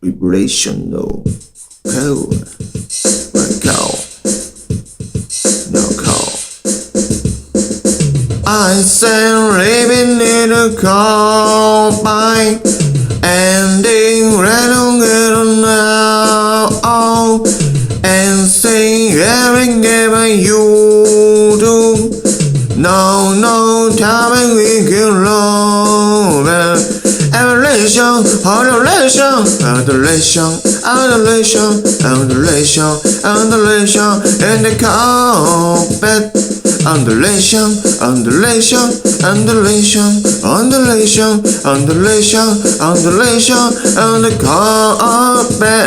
vibration no call no call I said living in a cold by ending right on it now and say everything you do no time we can love adoration in the carpet undulation in the carpet